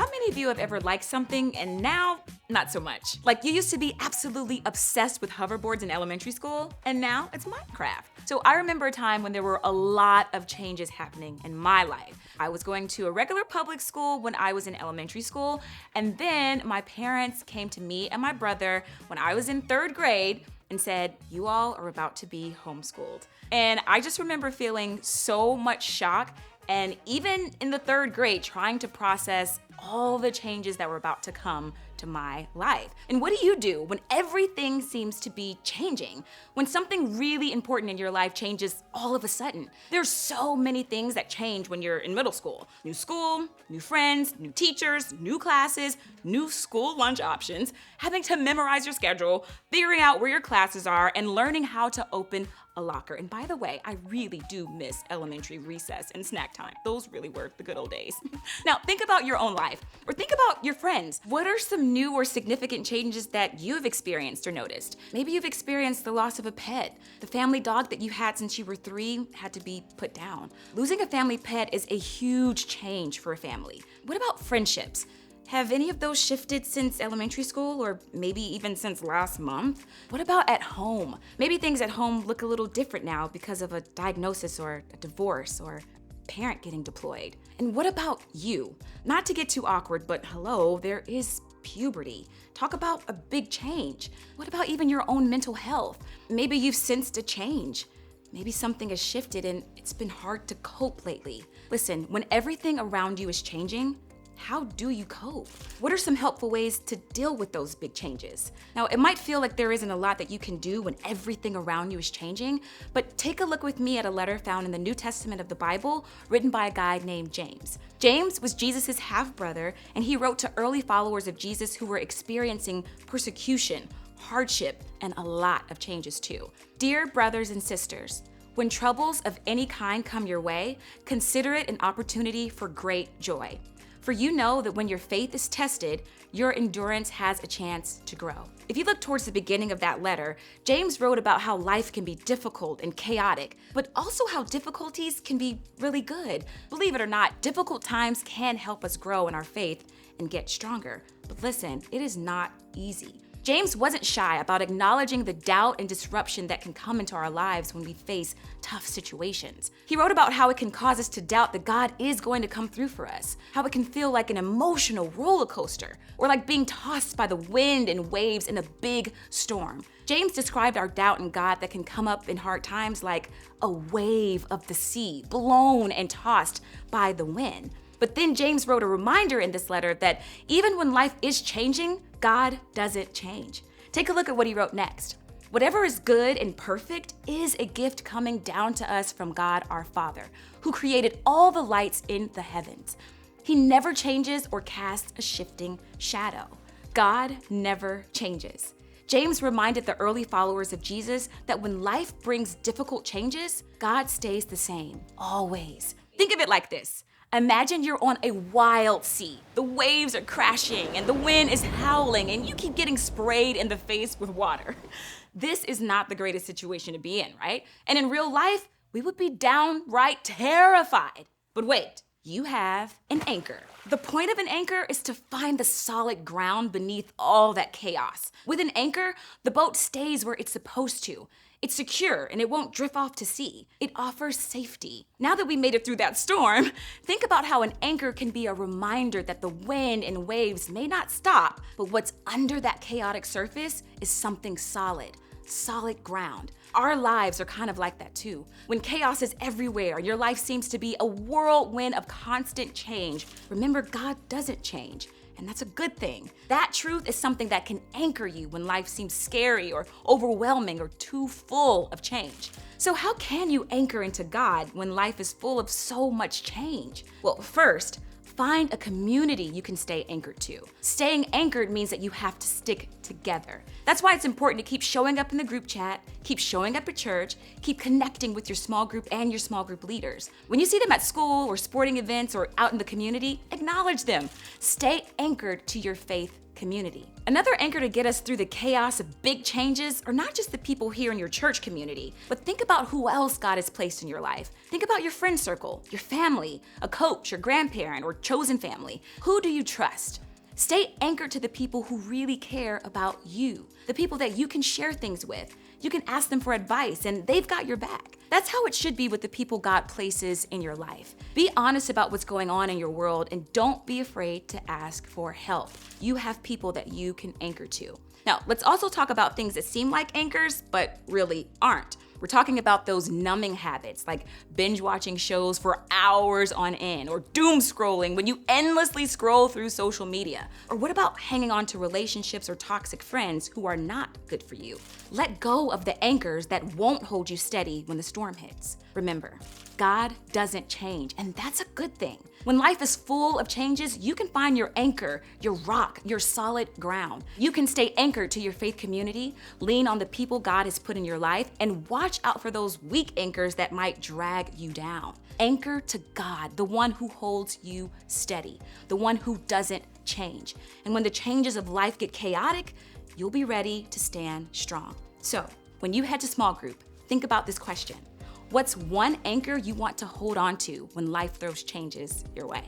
many of you have ever liked something and now not so much? Like you used to be absolutely obsessed with hoverboards in elementary school and now it's Minecraft. So I remember a time when there were a lot of changes happening in my life. I was going to a regular public school when I was in elementary school, and then my parents came to me and my brother when I was in 3rd grade and said, "You all are about to be homeschooled." And I just remember feeling so much shock, and even in the 3rd grade, trying to process all the changes that were about to come to my life. And what do when everything seems to be changing? When something really important in your life changes all of a sudden? There's so many things that change when you're in middle school. New school, new friends, new teachers, new classes, new school lunch options, having to memorize your schedule, figuring out where your classes are, and learning how to open a locker. And by the way, I really do miss elementary recess and snack time. Those really were the good old days. Now, think about your own life, or think about your friends. What are some new or significant changes that you've experienced or noticed? Maybe you've experienced the loss of a pet. The family dog that you had since you were 3 had to be put down. Losing a family pet is a huge change for a family. What about friendships? Have any of those shifted since elementary school, or maybe even since last month? What about at home? Maybe things at home look a little different now because of a diagnosis or a divorce or a parent getting deployed. And what about you? Not to get too awkward, but hello, there is puberty. Talk about a big change. What about even your own mental health? Maybe you've sensed a change. Maybe something has shifted and it's been hard to cope lately. Listen, when everything around you is changing, how do you cope? What are some helpful ways to deal with those big changes? Now, it might feel like there isn't a lot that you can do when everything around you is changing, but take a look with me at a letter found in the New Testament of the Bible, written by a guy named James. James was Jesus' half-brother, and he wrote to early followers of Jesus who were experiencing persecution, hardship, and a lot of changes too. Dear brothers and sisters, when troubles of any kind come your way, consider it an opportunity for great joy. For you know that when your faith is tested, your endurance has a chance to grow. If you look towards the beginning of that letter, James wrote about how life can be difficult and chaotic, but also how difficulties can be really good. Believe it or not, difficult times can help us grow in our faith and get stronger. But listen, it is not easy. James wasn't shy about acknowledging the doubt and disruption that can come into our lives when we face tough situations. He wrote about how it can cause us to doubt that God is going to come through for us, how it can feel like an emotional roller coaster, or like being tossed by the wind and waves in a big storm. James described our doubt in God that can come up in hard times like a wave of the sea, blown and tossed by the wind. But then James wrote a reminder in this letter that even when life is changing, God doesn't change. Take a look at what he wrote next. Whatever is good and perfect is a gift coming down to us from God our Father, who created all the lights in the heavens. He never changes or casts a shifting shadow. God never changes. James reminded the early followers of Jesus that when life brings difficult changes, God stays the same, always. Think of it like this. Imagine you're on a wild sea. The waves are crashing and the wind is howling and you keep getting sprayed in the face with water. This is not the greatest situation to be in, right? And in real life, we would be downright terrified. But wait, you have an anchor. The point of an anchor is to find the solid ground beneath all that chaos. With an anchor, the boat stays where it's supposed to. It's secure and it won't drift off to sea. It offers safety. Now that we made it through that storm, think about how an anchor can be a reminder that the wind and waves may not stop, but what's under that chaotic surface is something solid ground. Our lives are kind of like that too. When chaos is everywhere and your life seems to be a whirlwind of constant change, remember God doesn't change. And that's a good thing. That truth is something that can anchor you when life seems scary or overwhelming or too full of change. So how can you anchor into God when life is full of so much change? Well, first, find a community you can stay anchored to. Staying anchored means that you have to stick together. That's why it's important to keep showing up in the group chat, keep showing up at church, keep connecting with your small group and your small group leaders. When you see them at school or sporting events or out in the community, acknowledge them. Stay anchored to your faith community. Another anchor to get us through the chaos of big changes are not just the people here in your church community, but think about who else God has placed in your life. Think about your friend circle, your family, a coach, your grandparent, or chosen family. Who do you trust? Stay anchored to the people who really care about you, the people that you can share things with. You can ask them for advice and they've got your back. That's how it should be with the people God places in your life. Be honest about what's going on in your world and don't be afraid to ask for help. You have people that you can anchor to. Now, let's also talk about things that seem like anchors, but really aren't. We're talking about those numbing habits, like binge watching shows for hours on end, or doom scrolling when you endlessly scroll through social media. Or what about hanging on to relationships or toxic friends who are not good for you? Let go of the anchors that won't hold you steady when the storm hits. Remember, God doesn't change, and that's a good thing. When life is full of changes, you can find your anchor, your rock, your solid ground. You can stay anchored to your faith community, lean on the people God has put in your life, and watch out for those weak anchors that might drag you down. Anchor to God, the one who holds you steady, the one who doesn't change. And when the changes of life get chaotic, you'll be ready to stand strong. So, when you head to small group, think about this question. What's one anchor you want to hold on to when life throws changes your way?